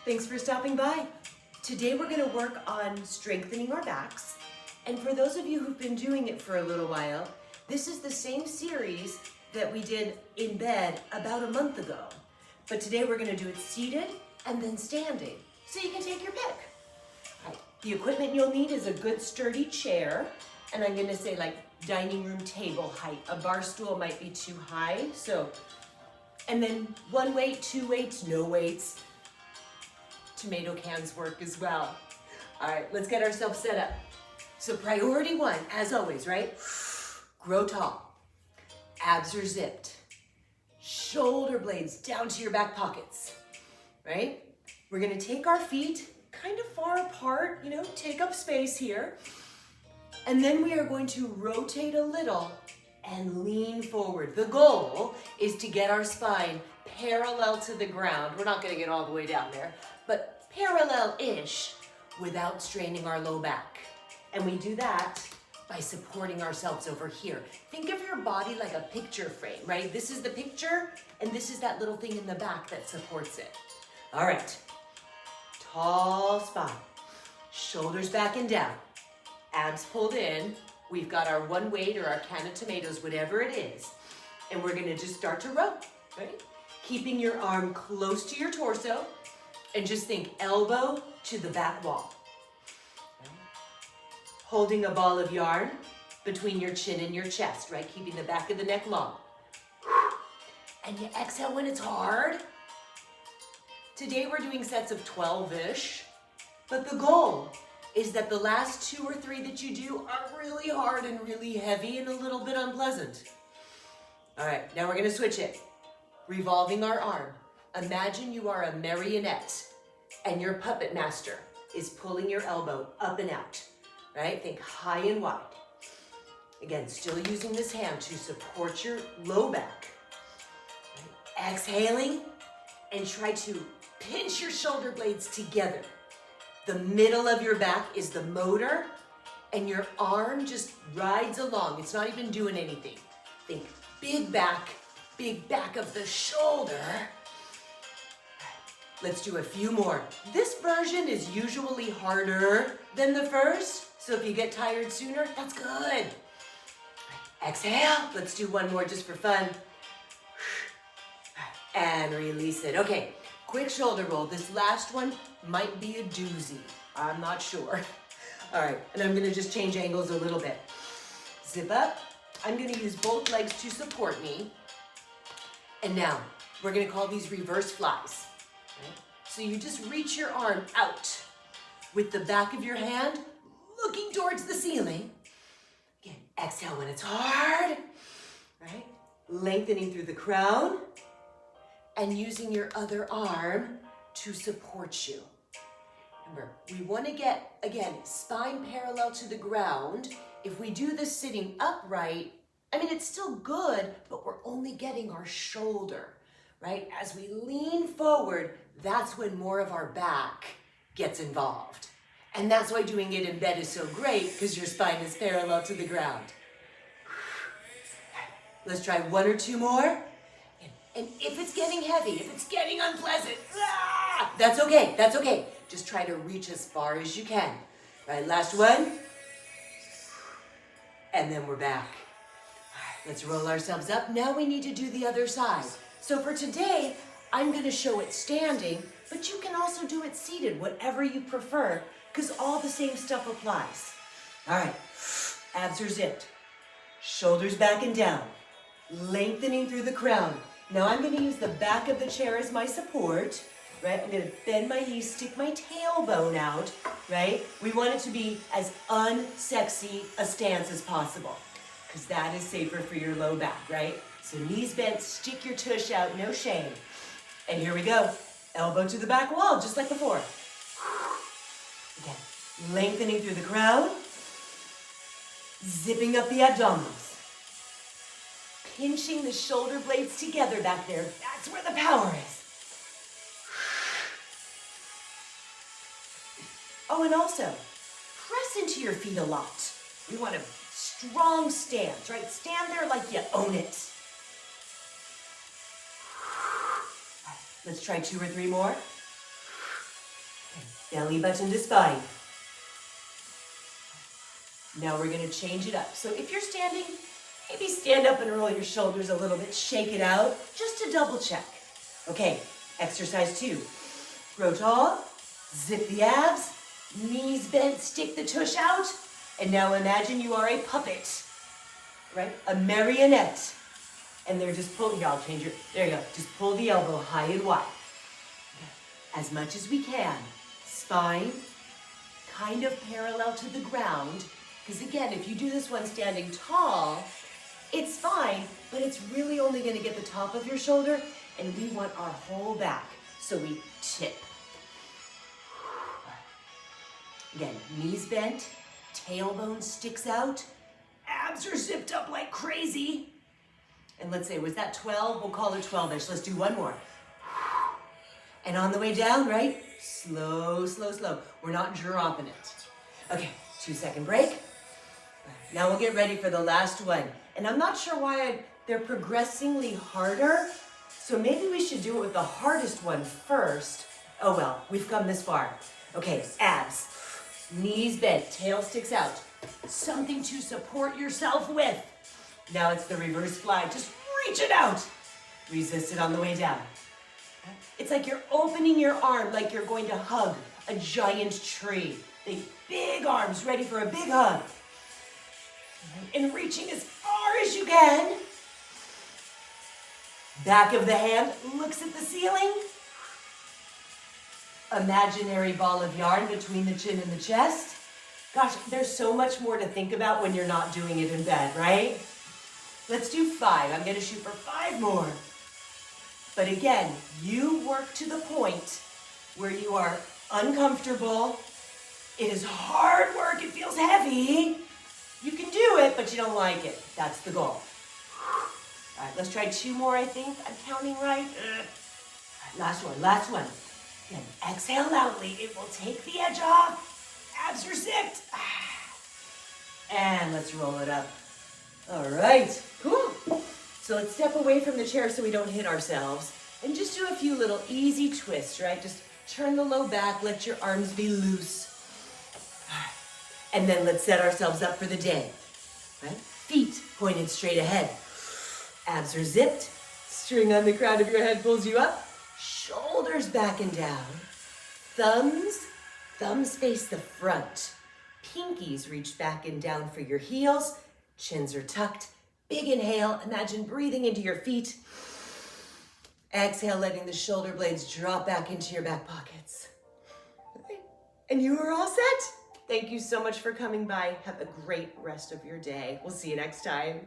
Thanks for stopping by. Today we're going to work on strengthening our backs. And for those of you who've been doing it for a little while, this is the same series that we did in bed about a month ago. But today we're going to do it seated and then standing. So you can take your pick. All right. The equipment you'll need is a good sturdy chair. And I'm going to say like dining room table height. A bar stool might be too high. And then one weight, two weights, no weights. Tomato cans work as well. All right, let's get ourselves set up. So priority one, as always, right? Grow tall. Abs are zipped. Shoulder blades down to your back pockets, right? We're gonna take our feet kind of far apart, take up space here. And then we are going to rotate a little and lean forward. The goal is to get our spine parallel to the ground. We're not gonna get all the way down there, but parallel-ish without straining our low back. And we do that by supporting ourselves over here. Think of your body like a picture frame, right? This is the picture, and this is that little thing in the back that supports it. All right, tall spine, shoulders back and down, abs pulled in. We've got our one weight or our can of tomatoes, whatever it is, and we're gonna just start to row, right? Keeping your arm close to your torso, and just think elbow to the back wall. Okay. Holding a ball of yarn between your chin and your chest, right? Keeping the back of the neck long. And you exhale when it's hard. Today we're doing sets of 12-ish, but the goal is that the last 2 or 3 that you do are really hard and really heavy and a little bit unpleasant. All right, now we're gonna switch it. Revolving our arm. Imagine you are a marionette and your puppet master is pulling your elbow up and out, right? Think high and wide. Again, still using this hand to support your low back. Right? Exhaling and try to pinch your shoulder blades together. The middle of your back is the motor and your arm just rides along. It's not even doing anything. Think big back of the shoulder. Let's do a few more. This version is usually harder than the first, so if you get tired sooner, that's good. Exhale, let's do one more just for fun. And release it. Okay, quick shoulder roll. This last one might be a doozy. I'm not sure. All right, and I'm gonna just change angles a little bit. Zip up. I'm gonna use both legs to support me. And now, we're gonna call these reverse flies. Okay? So you just reach your arm out with the back of your hand looking towards the ceiling. Again, exhale when it's hard, right? Lengthening through the crown and using your other arm to support you. Remember, we want to get, again, spine parallel to the ground. If we do this sitting upright, it's still good, but we're only getting our shoulder, right? As we lean forward, that's when more of our back gets involved. And that's why doing it in bed is so great, because your spine is parallel to the ground. Let's try 1 or 2 more. And if it's getting heavy, if it's getting unpleasant, that's okay, that's okay. Just try to reach as far as you can. Right, last one. And then we're back. Let's roll ourselves up. Now we need to do the other side. So for today, I'm gonna show it standing, but you can also do it seated, whatever you prefer, because all the same stuff applies. All right, abs are zipped. Shoulders back and down. Lengthening through the crown. Now I'm gonna use the back of the chair as my support, right? I'm gonna bend my knees, stick my tailbone out, right? We want it to be as unsexy a stance as possible, because that is safer for your low back, right? So knees bent, stick your tush out, no shame. And here we go. Elbow to the back wall, just like before. Again, lengthening through the crown, zipping up the abdominals. Pinching the shoulder blades together back there. That's where the power is. Oh, and also, press into your feet a lot. We want a strong stance, right? Stand there like you own it. Let's try 2 or 3 more. Belly button to spine. Now we're gonna change it up. So if you're standing, maybe stand up and roll your shoulders a little bit, shake it out, just to double check. Okay, exercise 2. Grow tall, zip the abs, knees bent, stick the tush out, and now imagine you are a puppet, right? A marionette. And they're just pulling, here, I'll change your, there you go. Just pull the elbow high and wide. As much as we can. Spine kind of parallel to the ground. Because again, if you do this one standing tall, it's fine, but it's really only gonna get the top of your shoulder, and we want our whole back. So we tip. Again, knees bent, tailbone sticks out, abs are zipped up like crazy. And let's say, was that 12? We'll call it 12-ish. Let's do one more. And on the way down, right? Slow, slow, slow. We're not dropping it. Okay, 2-second break. Now we'll get ready for the last one. And I'm not sure why they're progressively harder. So maybe we should do it with the hardest one first. Oh well, we've come this far. Okay, abs. Knees bent, tail sticks out. Something to support yourself with. Now it's the reverse fly. Just reach it out. Resist it on the way down. It's like you're opening your arm like you're going to hug a giant tree. The big arms ready for a big hug. And reaching as far as you can. Back of the hand looks at the ceiling. Imaginary ball of yarn between the chin and the chest. Gosh, there's so much more to think about when you're not doing it in bed, right? Let's do 5. I'm gonna shoot for 5 more. But again, you work to the point where you are uncomfortable. It is hard work, it feels heavy. You can do it, but you don't like it. That's the goal. All right, let's try 2 more, I think. I'm counting right. All right, last one. Then exhale loudly. It will take the edge off. Abs are zipped. And let's roll it up. All right, cool. So let's step away from the chair so we don't hit ourselves. And just do a few little easy twists, right? Just turn the low back, let your arms be loose. And then let's set ourselves up for the day, right? Feet pointed straight ahead. Abs are zipped. String on the crown of your head pulls you up. Shoulders back and down. Thumbs face the front. Pinkies reach back and down for your heels. Chins are tucked. Big inhale. Imagine breathing into your feet. Exhale, letting the shoulder blades drop back into your back pockets. And you are all set. Thank you so much for coming by. Have a great rest of your day. We'll see you next time.